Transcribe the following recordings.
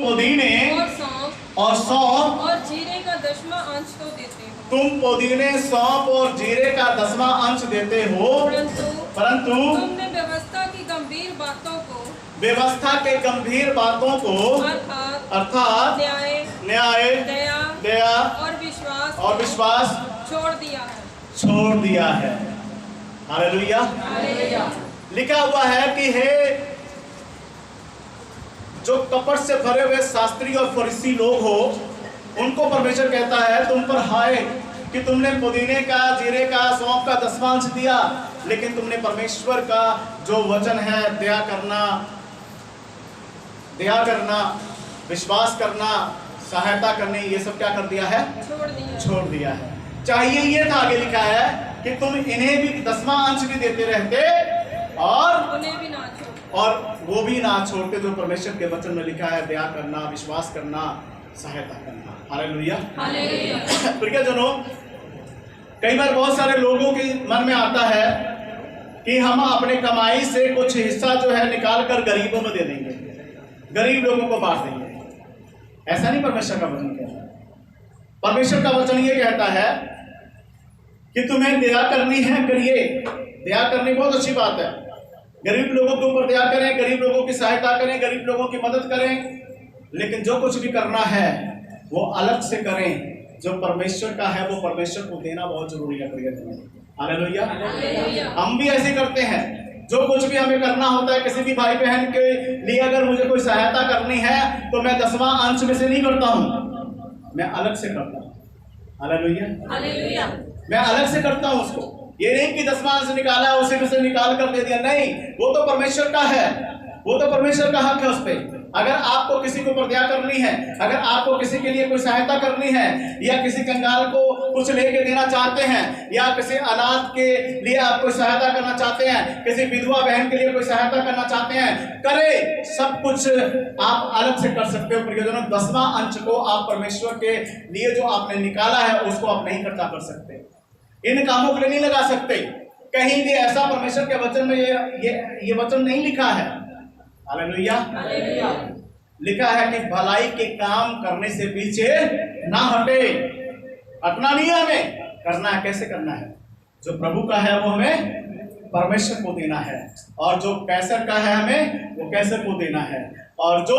पुदीने और सौंफ और जीरे का 10वां अंश तो देते हो। तुम पुदीने, सौंफ और जीरे का 10वां अंश देते हो, परंतु तुमने व्यवस्था की गंभीर बातों को अर्थात न्याय, दया और विश्वास छोड़ दिया है। हालेलुया। लिखा हुआ है कि हे जो कपट से भरे हुए शास्त्री और फरीसी लोग हो, उनको परमेश्वर कहता है तुम पर हाय कि तुमने पुदीने का, जीरे का, सौंफ का 10वां अंश दिया, लेकिन तुमने परमेश्वर का जो वचन है दया करना, विश्वास करना, सहायता करनी, ये सब क्या कर दिया है? छोड़ दिया है। चाहिए ये था, आगे लिखा है कि तुम इन्हें भी 10वां अंश भी देते रहते और उन्हें भी ना और वो भी ना छोड़ते जो परमेश्वर के वचन में लिखा है, दया करना, विश्वास करना, सहायता करना। हालेलुया। प्रियजनों, कई बार बहुत सारे लोगों के मन में आता है कि हम अपने कमाई से कुछ हिस्सा जो है निकाल कर गरीबों में दे देंगे, गरीब लोगों को बांट देंगे। ऐसा नहीं परमेश्वर का वचन कहता है। परमेश्वर का वचन ये कहता है कि तुम्हें दया करनी है, करिए। दया करनी बहुत अच्छी बात है। गरीब लोगों के ऊपर दया करें, गरीब लोगों की सहायता करें, गरीब लोगों की मदद करें, लेकिन जो कुछ भी करना है वो अलग से करें। जो परमेश्वर का है वो परमेश्वर को देना बहुत जरूरी है। हालेलुया। हम भी ऐसे करते हैं, जो कुछ भी हमें करना होता है, किसी भी भाई बहन के लिए अगर मुझे कोई सहायता करनी है तो मैं 10वां अंश में से नहीं करता हूँ, मैं अलग से करता हूँ। हालेलुया। मैं अलग से करता हूँ उसको। ये नहीं कि 10वां अंश निकाला है उसी में से निकाल कर दे दिया, नहीं, वो तो परमेश्वर का है, वो तो परमेश्वर का हक है उस पर। अगर आपको किसी के ऊपर दया करनी है, अगर आपको किसी के लिए कोई सहायता करनी है, या किसी कंगाल को कुछ लेके देना चाहते हैं, या किसी अनाथ के लिए आप कोई सहायता करना चाहते हैं, किसी विधवा बहन के लिए कोई सहायता करना चाहते हैं, करे। सब कुछ आप अलग से कर सकते हो प्रियजनों। 10वां अंश को आप परमेश्वर के लिए जो आपने निकाला है उसको आप नहीं खर्चा कर सकते, इन कामों के लिए नहीं लगा सकते। कहीं भी ऐसा परमेश्वर के वचन में ये वचन नहीं लिखा है। हालेलुया। लिखा है कि भलाई के काम करने से पीछे ना हटे। हटना नहीं है, हमें करना है। कैसे करना है? जो प्रभु का है वो हमें परमेश्वर को देना है, और जो कैसर का है हमें वो कैसर को देना है, और जो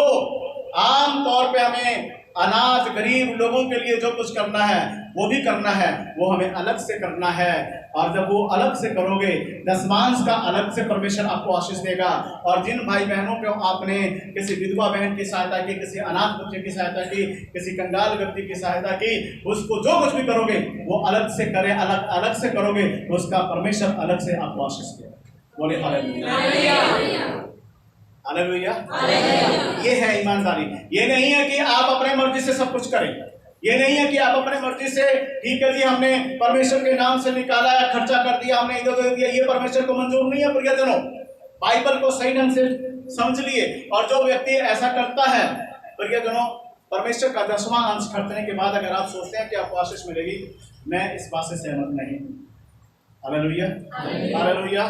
आम तौर पे हमें अनाथ गरीब लोगों के लिए जो कुछ करना है वो भी करना है, वो हमें अलग से करना है। और जब वो अलग से करोगे, 10वां का अलग से परमेश्वर आपको आशीष देगा। और जिन भाई बहनों को आपने किसी विधवा बहन की सहायता की, किसी अनाथ बच्चे की सहायता की, किसी कंगाल व्यक्ति की सहायता की, उसको जो कुछ भी करोगे वो अलग से करें, अलग से करोगे, उसका परमेश्वर अलग से आपको आशीष देगा। बोले हालेलुया। हालेलुया। ये है ईमानदारी। ये नहीं है कि आप अपने मर्जी से सब कुछ करें, ये नहीं है कि आप अपने मर्जी से, ठीक है जी हमने परमेश्वर के नाम से निकाला है, खर्चा कर दिया, हमने इधर उधर दिया, ये परमेश्वर को मंजूर नहीं है। प्रियजनों, बाइबल को सही ढंग से समझ लिए। और जो व्यक्ति ऐसा करता है प्रियजनों, परमेश्वर का 10वां अंश खर्चने के बाद अगर आप सोचते हैं कि आपको आशीष मिलेगी, मैं इस बात से सहमत नहीं। हालेलुया। हालेलुया।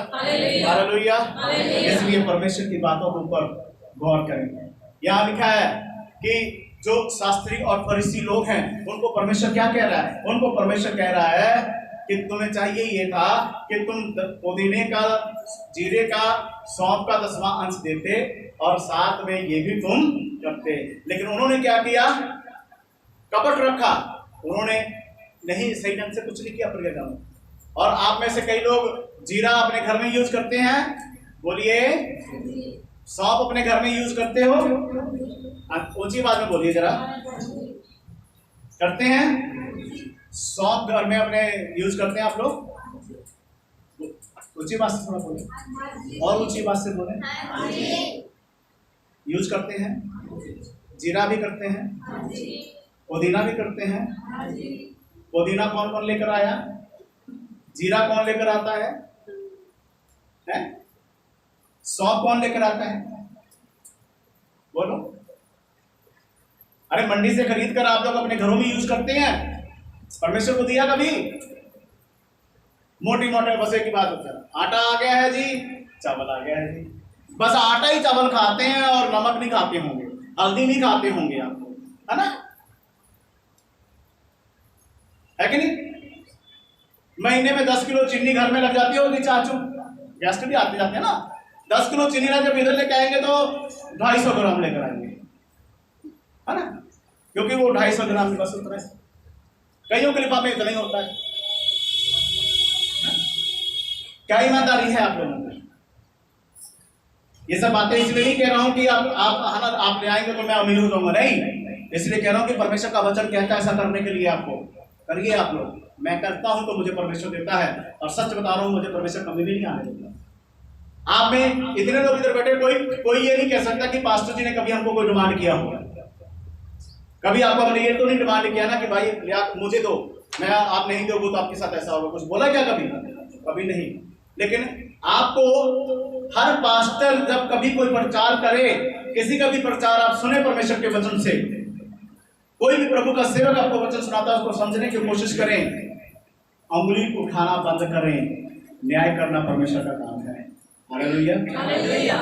हालेलुया। इसलिए परमेश्वर की बातों के ऊपर गौर करेंगे। यहाँ लिखा है कि जो शास्त्री और फरीसी लोग हैं उनको परमेश्वर क्या कह रहा है? उनको परमेश्वर कह रहा है कि तुम्हें चाहिए ये था कि तुम पुदीने का, जीरे का, सौंफ का 10वां अंश देते और साथ में ये भी तुम करते, लेकिन उन्होंने क्या किया? कपट रखा। उन्होंने नहीं, सही ढंग से कुछ नहीं किया प्रियजनों। और आप में से कई लोग जीरा अपने घर में यूज करते हैं, बोलिए। सौंफ अपने घर में यूज करते हो? ऊंची आवाज में बोलिए जरा। करते हैं? सौंफ घर में अपने यूज करते हैं आप लोग? ऊंची आवाज से थोड़ा बोले, और ऊंची आवाज से बोले। यूज करते हैं? जीरा भी करते हैं, पुदीना भी करते हैं। पुदीना कौन कौन लेकर आया? जीरा कौन लेकर आता है? सौंफ कौन लेकर आता है? बोलो। अरे मंडी से खरीद कर आप लोग अपने घरों में यूज करते हैं, परमेश्वर को दिया कभी? मोटी मोटे बसे की बात होता है। आटा आ गया है जी, चावल आ गया है जी, बस आटा ही चावल खाते हैं और नमक नहीं खाते होंगे। हल्दी नहीं खाते होंगे आप लोग, है ना, है कि नहीं? महीने में 10 किलो चीनी घर में लग जाती होगी चाचू, गेस्ट भी आते जाते हैं ना। 10 किलो चीनी ना जब इधर लेके आएंगे तो 250 ग्राम लेकर आएंगे, है ना, क्योंकि वो 250 ग्राम बस उतना है, कईयों के लिफाफे में इतना ही होता है। क्या ईमानदारी है आप लोगों की? ये सब बातें इसलिए नहीं कह रहा हूं कि आप ले आएंगे तो मैं अमीर हो जाऊंगा, नहीं, इसलिए कह रहा हूं कि परमेश्वर का वचन कहता है ऐसा करने के लिए आपको करिए आप लोग। मैं करता हूं तो मुझे परमेश्वर देता है, और सच बता रहा हूं मुझे परमेश्वर कभी भी नहीं आने देता। आप में इतने लोग इधर बैठे, कोई ये नहीं कह सकता कि पास्टर जी ने कभी हमको कोई डिमांड किया हो, कभी आपको अपने ये तो नहीं डिमांड किया ना कि भाई मुझे दो, मैं आप नहीं दोगे तो आपके साथ ऐसा होगा, कुछ बोला क्या कभी नहीं। लेकिन आपको हर पास्टर जब कभी कोई प्रचार करे, किसी का भी प्रचार आप सुने परमेश्वर के वचन से, कोई भी प्रभु का सेवक आपको वचन सुनाता है उसको समझने की कोशिश करें, अंगुली उठाना बंद करें, न्याय करना परमेश्वर का काम है। Hallelujah, hallelujah.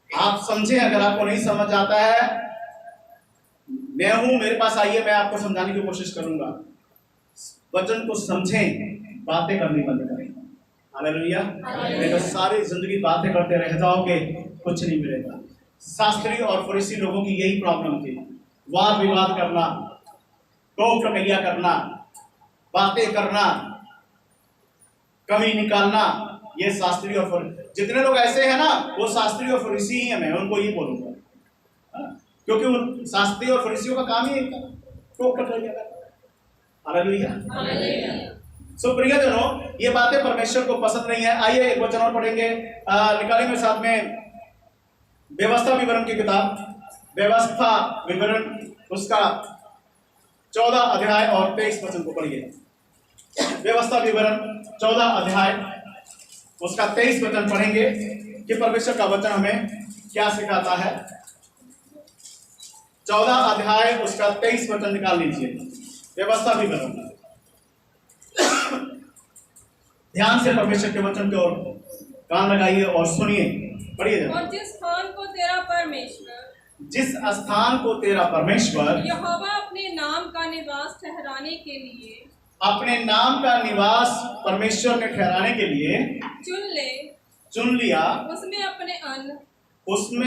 आप समझें, अगर आपको नहीं समझ आता है, मैं हूं, मेरे पास आइए, मैं आपको समझाने की कोशिश करूंगा। वचन को समझें, बातें करनी बंद करें। हालेलुया, नहीं तो सारी जिंदगी बातें करते रह जाओगे, कुछ नहीं मिलेगा। शास्त्री और फरीसी लोगों की यही प्रॉब्लम थी, वाद विवाद करना, टोक टकैया करना, बातें करना, कमी निकालना, ये शास्त्री और जितने लोग ऐसे हैं ना वो शास्त्री और फरीसी ही हैं, मैं उनको ये बोलूंगा, क्योंकि उन शास्त्री और फरीसियों का काम ही टोक टकैया करना। हालेलुया। सो प्रियजनों, ये बातें परमेश्वर को पसंद नहीं है। आइए एक वचन और पढ़ेंगे, निकालें मेरे साथ में व्यवस्था विवरण की किताब, व्यवस्था विवरण उसका 14 अध्याय और 23 वचन को पढ़िए। व्यवस्था विवरण 14 अध्याय उसका 23 वचन पढ़ेंगे कि परमेश्वर का वचन हमें क्या सिखाता है। 14 अध्याय उसका 23 वचन निकाल लीजिए, व्यवस्था विवरण। ध्यान से परमेश्वर के वचन की ओर कान लगाइए और सुनिए, पढ़िए। और जिस स्थान को तेरा परमेश्वर यहोवा अपने नाम का निवास ठहराने के लिए, अपने नाम का निवास परमेश्वर ने ठहराने के लिए चुन लिया, उसमें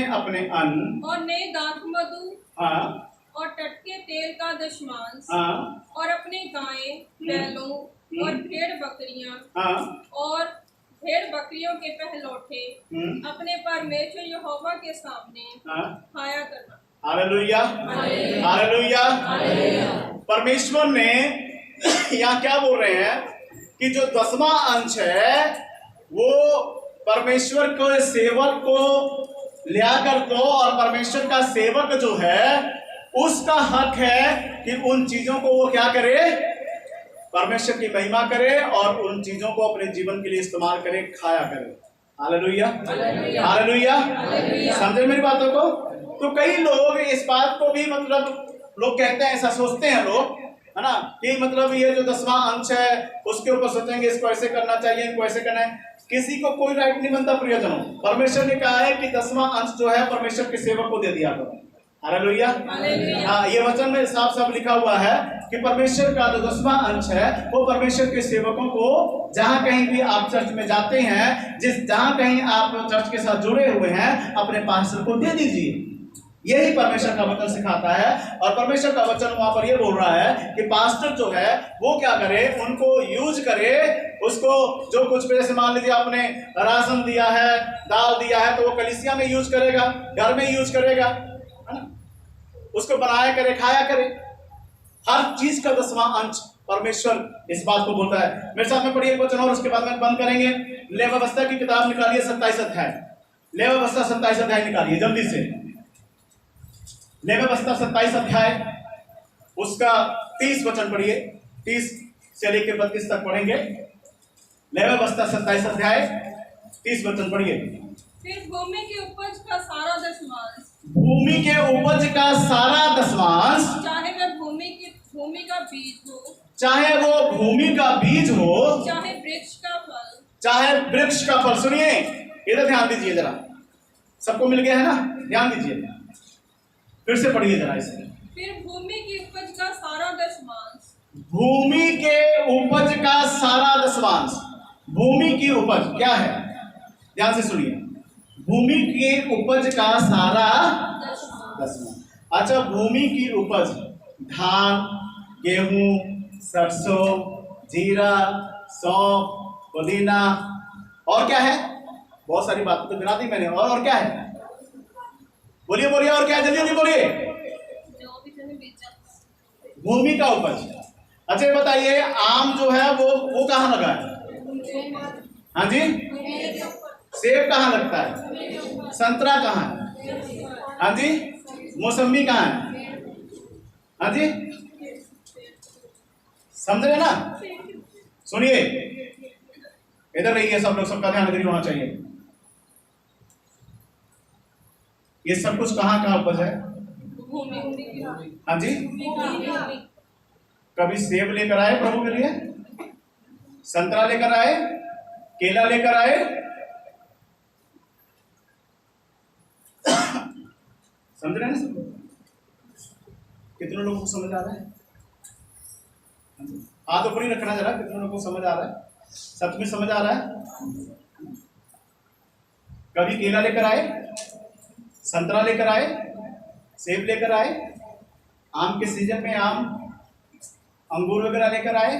अपने अन्न और नए दाखमधु, हाँ, और टटके तेल का दशमांश, हाँ, और अपने गायें, बैलों और भेड़ बकरियां, हाँ, और भेड़ बकरियों के पहलौठे अपने परमेश्वर यहोवा के सामने खाया करना। Hallelujah, hallelujah. परमेश्वर ने यहाँ क्या बोल रहे हैं कि जो 10वां अंश है वो परमेश्वर के सेवक को लिया कर दो, और परमेश्वर का सेवक जो है उसका हक है कि उन चीजों को वो क्या करे, परमेश्वर की महिमा करे और उन चीजों को अपने जीवन के लिए इस्तेमाल करे, खाया करे। Hallelujah, hallelujah. समझे मेरी बातों को? तो कई लोग इस बात को भी मतलब लोग कहते हैं, ऐसा सोचते हैं लोग, है ना, कि मतलब ये जो 10वां अंश है उसके ऊपर सोचेंगे इसको ऐसे करना चाहिए, इनको ऐसे करना है। किसी को कोई राइट नहीं बनता प्रियजनों। परमेश्वर ने कहा है कि 10वां अंश जो है परमेश्वर के सेवक को दे दिया करो। हालेलुया। हाँ, ये वचन में साफ साफ लिखा हुआ है कि परमेश्वर का जो 10वां अंश है वो परमेश्वर के सेवकों को, जहां कहीं भी आप चर्च में जाते हैं, जहां कहीं आप चर्च के साथ जुड़े हुए हैं, अपने पास्टर को दे दीजिए। यही परमेश्वर का वचन सिखाता है। और परमेश्वर का वचन वहां पर ये बोल रहा है कि पास्टर जो है वो क्या करे, उनको यूज करे, उसको जो कुछ भी, जैसे मान लीजिए आपने राशन दिया है, दाल दिया है, तो वो कलीसिया में यूज करेगा, घर में यूज करेगा, है ना, उसको बनाया करे, खाया करे। हर चीज का 10वां अंश परमेश्वर इस बात को बोलता है। मेरे साथ में पढ़िए वचन और उसके बाद में बंद करेंगे। लेवी व्यवस्था की किताब निकालिए 27 अध्याय, लेवी व्यवस्था 27 अध्याय निकालिए जल्दी से। लेवी व्यवस्था 27 अध्याय उसका 30 वचन पढ़िए, 30 से लेकर 32 तक पढ़ेंगे। लेवी व्यवस्था 27 अध्याय 30 वचन पढ़िए। फिर भूमि के उपज का सारा दशमांश, भूमि के उपज का सारा दशमांश, चाहे वह भूमि का बीज हो, चाहे वो भूमि का बीज हो, चाहे वृक्ष का फल, चाहे वृक्ष का फल। सुनिए, इधर ध्यान दीजिए जरा, सबको मिल गया है ना, ध्यान दीजिए। फिर से पढ़िए जरा इसे। फिर भूमि की उपज का सारा दशमांश, भूमि के उपज का सारा दशमांश। भूमि की उपज क्या है, ध्यान से सुनिए। भूमि के उपज का सारा दशमांश। अच्छा, भूमि की उपज धान, गेहूं, सरसों, जीरा, सौंफ, पुदीना, और क्या है, बहुत सारी बातें तो गिना दी मैंने। और क्या है, बोलिए बोलिए, और क्या है, जल्दी जल्दी बोलिए। जो भी तूने बेचा। भूमि का उपज। अच्छा, ये बताइए, आम जो है वो कहाँ लगा है? हाँ जी। सेब कहाँ लगता है? संतरा कहाँ है? हाँ जी। मौसम्बी कहाँ है? हाँ जी, समझ रहे ना? सुनिए, इधर रहिए सब लोग, सबका ध्यान इधर होना चाहिए। ये सब कुछ कहाँ का उपज है? हाँ जी। कभी सेब लेकर आए प्रभु के लिए? संतरा लेकर आए? केला लेकर आए? समझ रहे हैं सब लोग? कितने लोगों को समझ आ रहा है? हाथ ऊपर ही रखना जरा, कितने लोगों को समझ आ रहा है? सच में समझ आ रहा है? कभी केला लेकर आए? संतरा लेकर आए? सेब लेकर आए? आम के सीजन में आम, अंगूर वगैरह लेकर आए?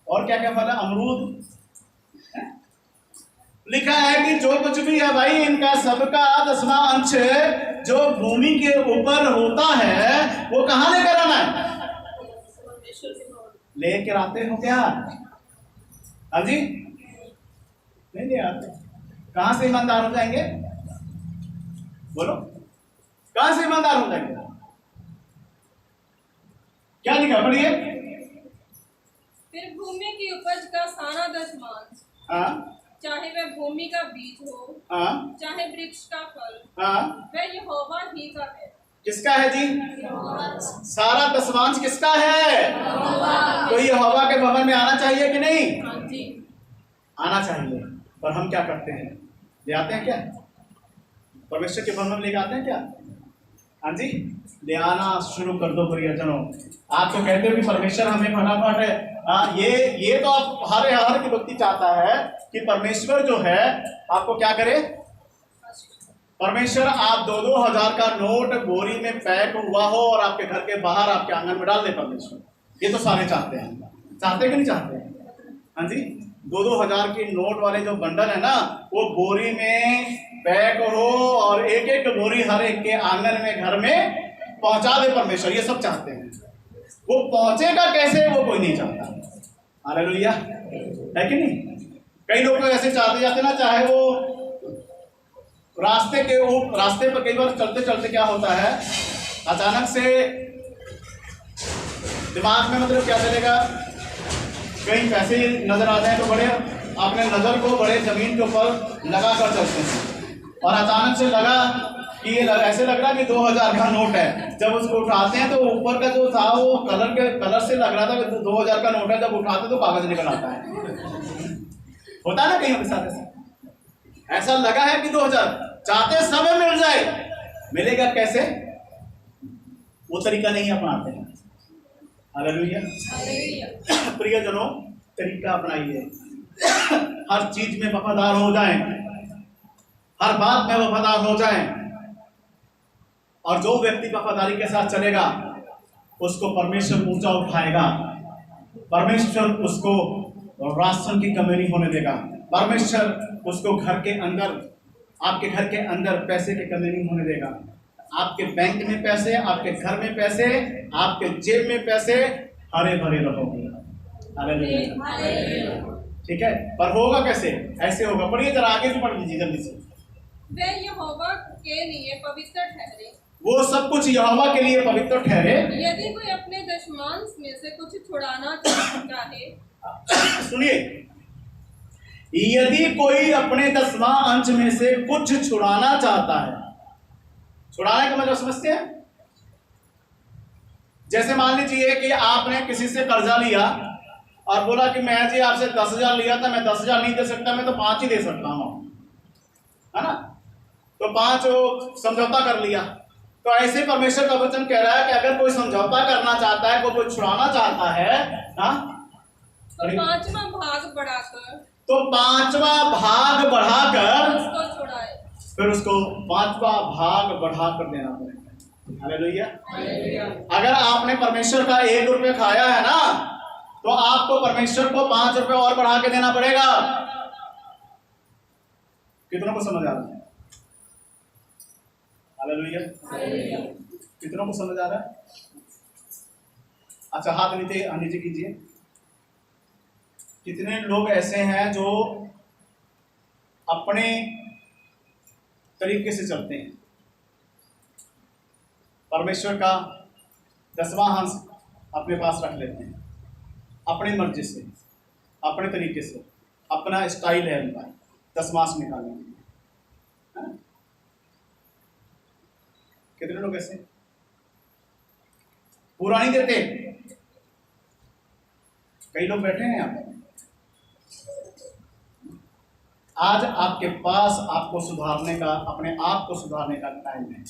और क्या क्या फल है, अमरूद। लिखा है कि जो कुछ भी है भाई, इनका सबका दसवां अंश जो भूमि के ऊपर होता है वो कहाँ लेकर आना है? लेकर आते हो क्या? हाँ जी, नहीं ले आते। कहां से ईमानदार हो जाएंगे? बोलो, कहां से ईमानदार हो जाएंगे? क्या लिखा, पढ़िए। फिर भूमि की उपज का सारा दशमांश, हाँ, चाहे वह भूमि का बीज हो, हाँ, चाहे वृक्ष का फल, हाँ, वह यहोवा ही का है। किसका है जी? सारा दशमांश किसका है? तो ये हवा के भवन में आना चाहिए कि नहीं? आना चाहिए। पर हम क्या करते हैं, ले आते हैं क्या? परमेश्वर के भवन में लेके आते हैं क्या? हाँ जी, ले आना शुरू कर दो प्रियजनों। आप तो कहते हो कि परमेश्वर हमें फटाफट है। हाँ, ये तो आप हर की व्यक्ति चाहता है कि परमेश्वर जो है आपको क्या करे? परमेश्वर आप 2-2 हजार का नोट बोरी में पैक हुआ हो और आपके घर के बाहर आपके आंगन में डाल दे परमेश्वर। ये तो सारे चाहते हैं, चाहते कि नहीं चाहते? हाँ जी, 2-2 हजार की नोट वाले जो बंडल है ना, वो बोरी में पैक हो और एक एक बोरी हर एक के आंगन में, घर में पहुंचा दे परमेश्वर। ये सब चाहते हैं। वो पहुंचेगा कैसे वो कोई नहीं चाहता। हालेलुया, है कि नहीं? कई लोग तो ऐसे चाहते जाते ना, चाहे वो रास्ते पर कई बार चलते चलते क्या होता है, अचानक से दिमाग में मतलब क्या चलेगा, कहीं पैसे नजर आ जाए तो बड़े अपने नजर को बड़े जमीन के ऊपर लगा कर चलते हैं, और अचानक से लगा कि ये ऐसे लग रहा कि 2000 का नोट है। जब उसको उठाते हैं तो ऊपर का जो था वो कलर से लग रहा था कि 2000 का नोट है, जब उठाते तो कागज निकल आता है। होता है ना कहीं हमारे साथ ऐसा लगा है कि 2000 चाहते समय मिल जाए, मिलेगा कैसे? वो तरीका नहीं अपनाते हैं। हालेलुया, प्रियजनों, तरीका अपनाइए। हर चीज में वफादार हो जाएं, हर बात में वफादार हो जाएं, और जो व्यक्ति वफादारी के साथ चलेगा उसको परमेश्वर ऊंचा उठाएगा। परमेश्वर उसको राशन की कमी नहीं होने देगा। परमेश्वर उसको घर के अंदर, आपके घर के अंदर पैसे की कमी नहीं होने देगा। आपके बैंक में पैसे, आपके घर में पैसे, आपके जेब में पैसे, हरे भरे रहोगे। ठीक है, पर होगा कैसे? ऐसे होगा। पढ़िए जरा, आगे भी पढ़ लीजिए जल्दी से। वे यहोवा के लिए पवित्र ठहरे, वो सब कुछ यहोवा के लिए पवित्र ठहरे। यदि कोई अपने दशमांश में से कुछ छुड़ाना चाहे, सुनिए, यदि कोई अपने 10वां अंश में से कुछ छुड़ाना चाहता है, छुड़ाने का मतलब समझते हैं? जैसे मान लीजिए कि आपने किसी से कर्जा लिया और बोला कि मैं जी आपसे 10,000 लिया था, मैं 10,000 नहीं दे सकता, मैं तो 5 ही दे सकता हूं, है ना? तो 5 समझौता कर लिया। तो ऐसे परमेश्वर का वचन कह रहा है कि अगर कोई समझौता करना चाहता है, कोई छुड़ाना चाहता है, हाँ, तो पांचवा भाग बढ़ाकर उसको छुड़ाए, फिर उसको पांचवा भाग बढ़ाकर देना पड़ेगा। हालेलुया। अगर आपने परमेश्वर का 1 रुपये खाया है ना, तो आपको परमेश्वर को 5 रुपये और बढ़ा के देना पड़ेगा। कितनों को समझ आ रहा है? हालेलुया। कितनों को समझ आ रहा है? अच्छा, हाथ नीचे कीजिए। कितने लोग ऐसे हैं जो अपने तरीके से चलते हैं, परमेश्वर का 10वां अंश अपने पास रख लेते हैं, अपनी मर्जी से, अपने तरीके से, अपना स्टाइल है उनका 10वां अंश निकालने के लिए। कितने लोग ऐसे पूरा नहीं देते? कई लोग बैठे हैं यहाँ पे। आज आपके पास आपको सुधारने का, अपने आप को सुधारने का टाइम है।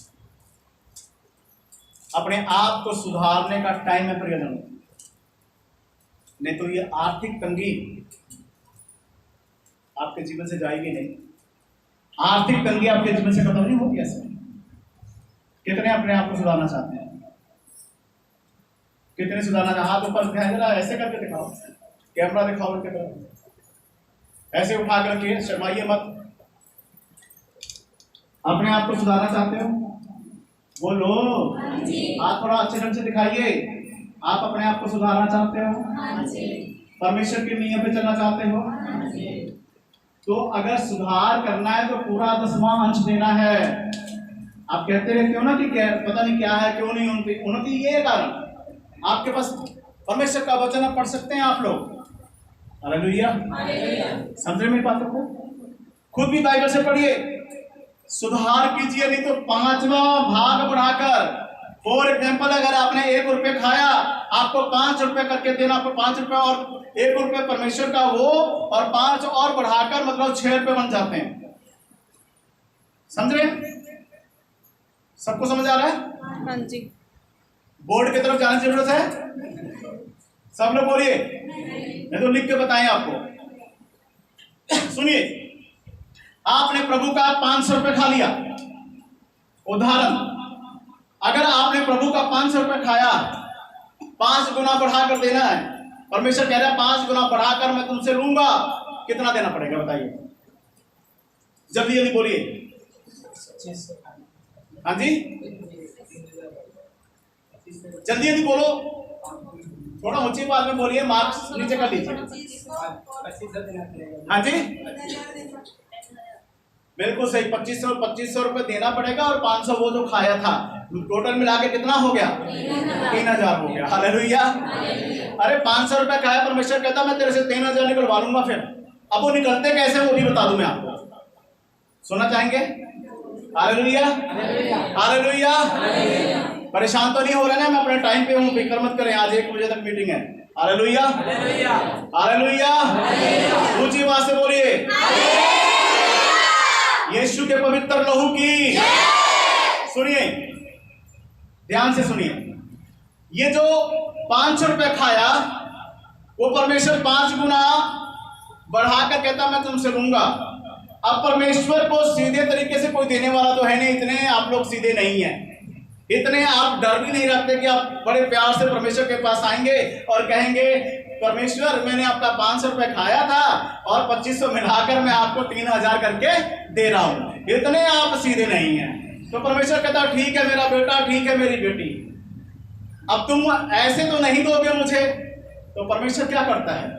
अपने आप को सुधारने का टाइम है प्रियजन। नहीं तो ये आर्थिक तंगी आपके जीवन से जाएगी नहीं। आर्थिक तंगी आपके जीवन से खत्म नहीं होगी ऐसे। कितने अपने आप को सुधारना चाहते हैं? कितने सुधारना चाहते? हाथ ऊपर दिखाई दे रहा है, ऐसे करके दिखाओ, कैमरा दिखाओ उनके तरफ, ऐसे उठा कर रखिए, शर्माइए मत। अपने आप को सुधारना चाहते हो? बोलो, आप थोड़ा अच्छे ढंग से दिखाइए। आप अपने आप को सुधारना चाहते हो? परमेश्वर के नियम पे चलना चाहते हो? तो अगर सुधार करना है तो पूरा 10वां अंश देना है। आप कहते रहते हो ना कि क्या पता नहीं क्या है, क्यों नहीं उन्नति, ये कारण आपके पास परमेश्वर का वचन आप पढ़ सकते हैं आप लोग। हालेलुया। समझे मेरी बातों को? खुद भी बाइबल से पढ़िए, सुधार कीजिए। नहीं तो 5वां भाग बढ़ाकर, फॉर एग्जाम्पल अगर आपने 1 रुपये खाया, आपको 5 रुपये करके देना। आपको 5 रुपये और 1 रुपये परमेश्वर का वो, और 5 और बढ़ाकर मतलब 6 रुपये बन जाते हैं। समझ रहे? सबको समझ आ रहा है? हाँ जी। बोर्ड की तरफ जाने की जरूरत है? सब लोग बोलिए, मैं तो लिख के बताएं आपको। सुनिए, आपने प्रभु का 500 रुपये खा लिया। उदाहरण, अगर आपने प्रभु का 500 रुपये खाया, 5 गुना बढ़ाकर देना है। परमेश्वर कह रहा है 5 गुना बढ़ाकर मैं तुमसे लूंगा। कितना देना पड़ेगा बताइए? जल्दी जल्दी बोलिए। हाँ जी, जल्दी जल्दी बोलो, थोड़ा ऊंची बात में बोलिए, मार्क्स नीचे कर लीजिए। हाँ जी, बिल्कुल सही। 2500 रुपये देना पड़ेगा, और 500 वो जो खाया था, टोटल मिला के कितना हो गया? 3000 हो गया। हालेलुया। अरे 500 रुपये खाया, परमेश्वर कहता मैं तेरे से 3000 निकलवा लूंगा। फिर अब वो निकलते कैसे वो भी बता दूं मैं आपको। सुनना चाहेंगे? Hallelujah, hallelujah. परेशान तो नहीं हो रहे ना? मैं अपने टाइम पे हूँ, फिक्र मत करें। आज 1 बजे तक मीटिंग है। Hallelujah, hallelujah. ऊंची आवाज से बोलिए, यीशु के पवित्र लहू की। सुनिए, ध्यान से सुनिए। ये जो 500 रुपये खाया, वो परमेश्वर 5 गुना बढ़ाकर कहता मैं तुमसे लूंगा। अब परमेश्वर को सीधे तरीके से कोई देने वाला तो है नहीं। इतने आप लोग सीधे नहीं हैं, इतने आप डर भी नहीं रखते कि आप बड़े प्यार से परमेश्वर के पास आएंगे और कहेंगे परमेश्वर मैंने आपका 500 रुपये खाया था और 2500 मिलाकर मैं आपको 3000 करके दे रहा हूँ। इतने आप सीधे नहीं हैं। तो परमेश्वर कहता ठीक है मेरा बेटा, ठीक है मेरी बेटी, अब तुम ऐसे तो नहीं दोगे मुझे। तो परमेश्वर क्या करता है?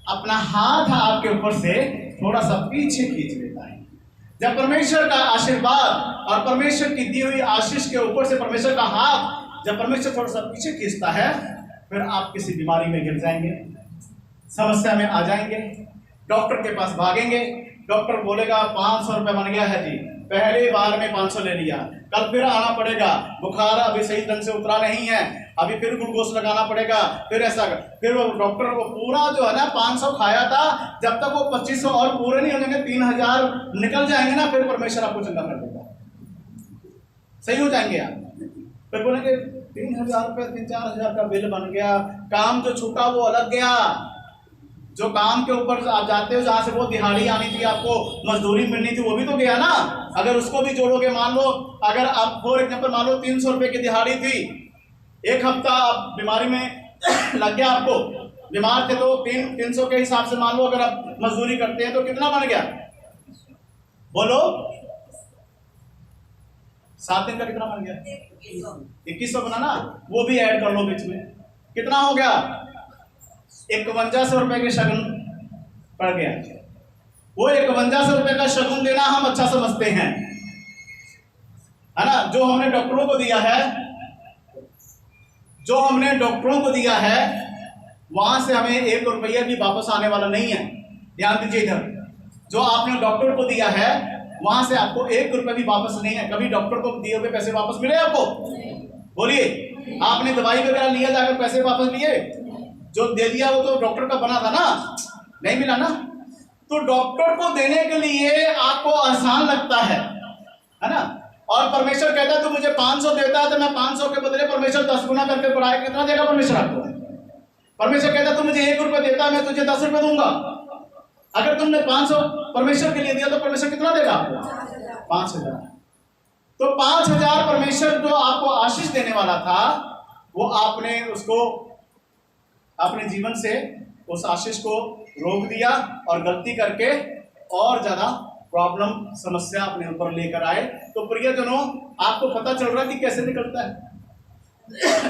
अपना हाथ आपके ऊपर से थोड़ा सा पीछे खींच लेता है। जब परमेश्वर का आशीर्वाद और परमेश्वर की दी हुई आशीष के ऊपर से परमेश्वर का हाथ जब परमेश्वर थोड़ा सा पीछे खींचता है, फिर आप किसी बीमारी में गिर जाएंगे, समस्या में आ जाएंगे, डॉक्टर के पास भागेंगे। डॉक्टर बोलेगा 500 रुपये बन गया है जी, पहली बार में 500 ले लिया, कल फिर आना पड़ेगा, बुखार अभी सही ढंग से उतरा नहीं है, अभी फिर ग्लूकोज लगाना पड़ेगा, फिर ऐसा। फिर वो डॉक्टर वो पूरा जो है ना 500 खाया था, जब तक वो 2500 और पूरे नहीं हो जाएंगे, 3000 निकल जाएंगे ना, फिर परमेश्वर आपको चंगा कर देगा, सही हो जाएंगे आप। फिर बोलेंगे 3,000 रुपये 3-4 हज़ार का बिल बन गया, काम जो छूटा वो अलग गया। जो काम के ऊपर आप जाते हो जहाँ से वो दिहाड़ी आनी थी, आपको मजदूरी मिलनी थी, वो भी तो गया ना। अगर उसको भी जोड़ोगे, मान लो अगर आप फॉर एग्जाम्पल मान लो 300 रुपये की दिहाड़ी थी, एक हफ्ता आप बीमारी में लग गया, आपको बीमार थे तो 300 के हिसाब से मान लो अगर आप मजदूरी करते हैं तो कितना बन गया, बोलो 7 दिन का कितना बन गया, 2100 बना ना। वो भी ऐड कर लो बीच में, कितना हो गया, 5100 रुपए के शगुन पड़ गया। वो 5100 रुपए का शगुन देना हम अच्छा समझते हैं, है ना। जो हमने डॉक्टरों को दिया है, जो हमने डॉक्टरों को दिया है, वहां से हमें 1 रुपया भी वापस आने वाला नहीं है। ध्यान दीजिए इधर, जो आपने डॉक्टर को दिया है वहां से आपको 1 रुपया भी वापस नहीं है। कभी डॉक्टर को दिए हुए पैसे वापस मिले आपको, बोलिए। आपने दवाई वगैरह लिया, जाकर पैसे वापस लिए, जो दे दिया वो तो डॉक्टर का बना था ना, नहीं मिला ना। तो डॉक्टर को देने के लिए आपको आसान लगता है ना। और परमेश्वर कहता है तू मुझे 500 देता है तो मैं 500 के बदले परमेश्वर 10 गुना करके बढ़ाए, कितना देगा परमेश्वर आपको। परमेश्वर कहता है तू मुझे 1 रुपया देता है, मैं तुझे 10 रुपये दूंगा। अगर तुमने 500 परमेश्वर के लिए दिया तो परमेश्वर कितना देगा आपको, 5000। तो 5000 परमेश्वर जो आपको आशीष देने वाला था, वो आपने उसको अपने जीवन से उस आशीष को रोक दिया और गलती करके और ज्यादा प्रॉब्लम समस्या अपने ऊपर लेकर आए। तो प्रियजनों, आपको पता चल रहा है कि कैसे निकलता है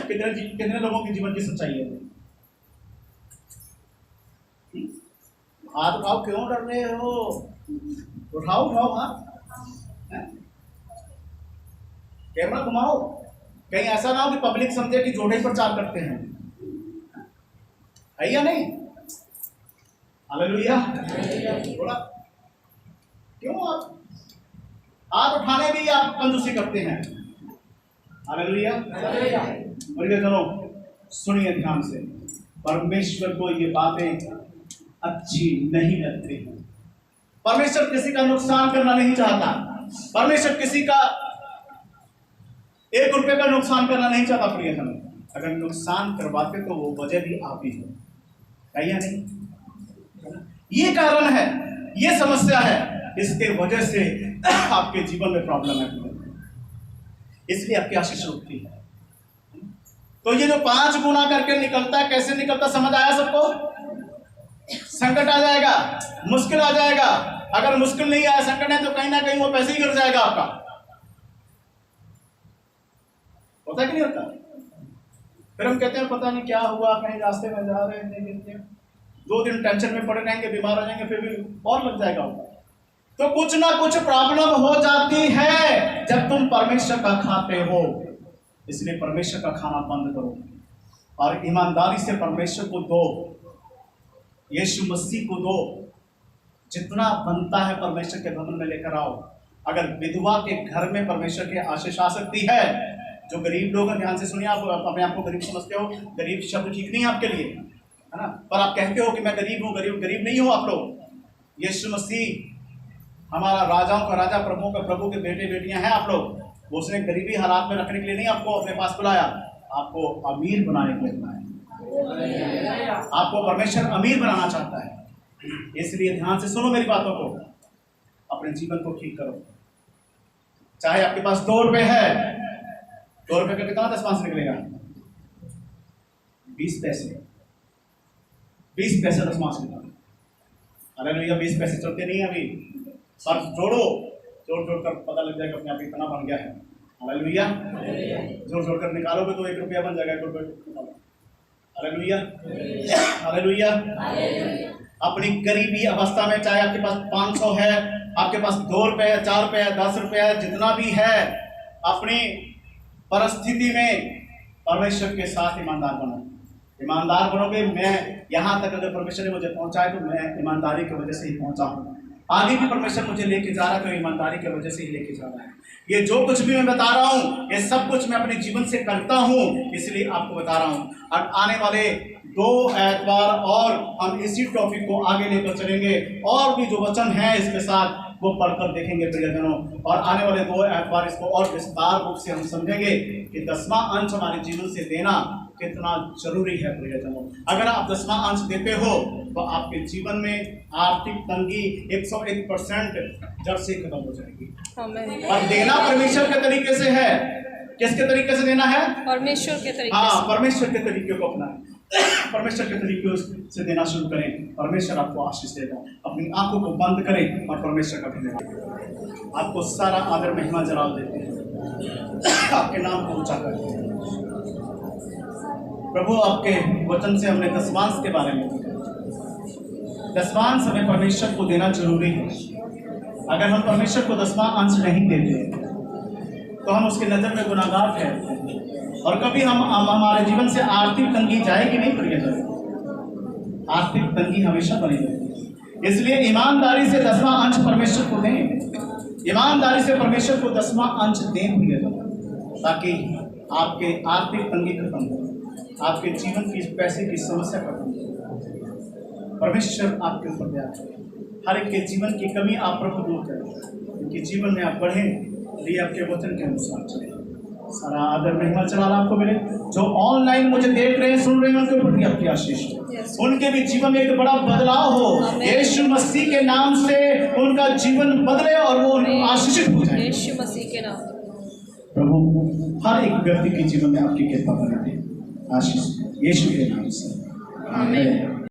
कितने लोगों के जीवन की सच्चाई है। हाथ उठाओ, क्यों डर रहे हो, उठाओ उठाओ हाथ, कैमरा घुमाओ, कहीं ऐसा ना हो कि पब्लिक समझे कि जोड़े प्रचार करते हैं, है या नहीं। हालेलुया। थोड़ा क्यों आप हाथ उठाने भी आप कंजूसी करते हैं। हालेलुया। चलो सुनिए ध्यान से, परमेश्वर को ये बातें अच्छी नहीं लगती। परमेश्वर किसी का नुकसान करना नहीं चाहता। परमेश्वर किसी का 1 रुपये का नुकसान करना नहीं चाहता। प्रियजनों, अगर नुकसान करवाते तो वो वजह भी आप ही हो, है या नहीं। ये कारण है, ये समस्या है, इसके वजह से आपके जीवन में प्रॉब्लम है, इसलिए आपकी आशीष रुकती है। तो ये जो 5 गुना करके निकलता है, कैसे निकलता समझ आया सबको। संकट आ जाएगा, मुश्किल आ जाएगा। अगर मुश्किल नहीं आया, संकट है, तो कहीं ना कहीं वो पैसे ही गिर जाएगा आपका। होता है कि नहीं होता। फिर हम कहते हैं पता नहीं क्या हुआ, कहीं रास्ते में जा रहे हैं, नहीं 2 दिन टेंशन में पड़े रहेंगे, बीमार हो जाएंगे, फिर भी और लग जाएगा। तो कुछ ना कुछ प्रॉब्लम हो जाती है जब तुम परमेश्वर का खाते हो। इसलिए परमेश्वर का खाना बंद करो और ईमानदारी से परमेश्वर को दो, यीशु मसीह को दो। जितना बनता है परमेश्वर के भवन में लेकर आओ। अगर विधवा के घर में परमेश्वर की आशीष आ सकती है, जो गरीब लोग हैं, ध्यान से सुनिए, आप अपने आप को गरीब समझते हो, गरीब शब्द ठीक नहीं है आपके लिए, है ना, पर आप कहते हो कि मैं गरीब हूँ। गरीब नहीं हो आप लोग। यीशु मसीह हमारा राजाओं का राजा, प्रभुओं का प्रभु के बेटे बेटियां हैं आप लोग। वो उसने गरीबी हालात में रखने के लिए नहीं आपको अपने पास बुलाया, आपको अमीर बनाने के लिए बुलाया। आपको परमेश्वर अमीर बनाना चाहता है। इसलिए ध्यान से सुनो मेरी बातों को, अपने जीवन को ठीक करो। चाहे आपके पास 2 रुपए है, 2 रुपए का कितना 10 मास निकलेगा, 20 पैसे, 20 पैसे 10 मास निकलेगा। अरे भैया 20 पैसे चलते नहीं है अभी, पर जोड़ो, जोड़ कर पता लग जाएगा अपने आप कितना बन गया है। हालेलुया। जोड़ कर निकालोगे तो 1 रुपया बन जाएगा, 1 रुपया। Hallelujah, hallelujah. अपनी गरीबी अवस्था में, चाहे आपके पास 500 है, आपके पास 2 रुपये है, 4 रुपये है, 10 रुपये है, जितना भी है, अपनी परिस्थिति में परमेश्वर के साथ ईमानदार बनो। ईमानदार बनोगे। मैं यहाँ तक अगर परमेश्वर ने मुझे पहुँचाए तो मैं ईमानदारी की वजह से ही पहुँचा हूँ। आगे भी परमेश्वर मुझे लेके जा रहा है तो ईमानदारी की वजह से ही लेके जा रहा है। ये जो कुछ भी मैं बता रहा हूँ, ये सब कुछ मैं अपने जीवन से करता हूँ, इसलिए आपको बता रहा हूँ। और आने वाले 2 एतवार और हम इसी टॉपिक को आगे लेकर चलेंगे, और भी जो वचन है इसके साथ वो पढ़कर देखेंगे प्रियजनों, और आने वाले 2 एतवार इसको और विस्तार रूप से हम समझेंगे कि 10वां अंश हमारे जीवन से देना कितना जरूरी है प्रियजनों। अगर आप 10वां अंश देते हो तो आपके जीवन में आर्थिक तंगी 101% जड़ से खत्म हो जाएगी। और देना परमेश्वर के तरीके से है। किसके तरीके से देना है? परमेश्वर के तरीके हाँ, परमेश्वर के तरीके को अपनाएं। परमेश्वर के तरीके से देना शुरू करें, परमेश्वर आपको आशीष देगा। अपनी आंखों को बंद करें और परमेश्वर का धन्यवाद। आपको सारा आदर महिमा जलाल देते हैं, आपके नाम को ऊंचा करते हैं। प्रभु, आपके वचन से हमने दसवांश के बारे में, दसवांश हमें परमेश्वर को देना जरूरी है। अगर हम परमेश्वर को 10वां अंश नहीं देते तो हम उसकी नज़र में गुनाहगार ठहरते हैं, और कभी हम हमारे जीवन से आर्थिक तंगी जाएगी नहीं प्रियजन। आर्थिक तंगी हमेशा बनी रहेगी। इसलिए ईमानदारी से 10वां अंश परमेश्वर को दें, ईमानदारी से परमेश्वर को 10वां अंश दें प्रियजन, ताकि आपके आर्थिक तंगी खत्म हो, आपके जीवन की पैसे की समस्या खत्म हो। परमेश्वर आपके ऊपर दया करें, हर एक के जीवन की कमी आप प्रभु दूर करें, उनके जीवन में आप बढ़ें, लिए आपके वचन के अनुसार चले। सारा आदर महिमा जलाल आपको मिले। जो ऑनलाइन मुझे देख रहे हैं, सुन रहे हैं, उनके ऊपर भी आपकी आशीष हो, उनके भी जीवन में एक बड़ा बदलाव हो। यीशु मसीह के नाम से उनका जीवन बदले और वो आशीषित हो जाए यीशु मसीह के नाम। प्रभु हर एक व्यक्ति के जीवन में आपकी कृपा बने, आशीष यीशु के नाम से, आमीन।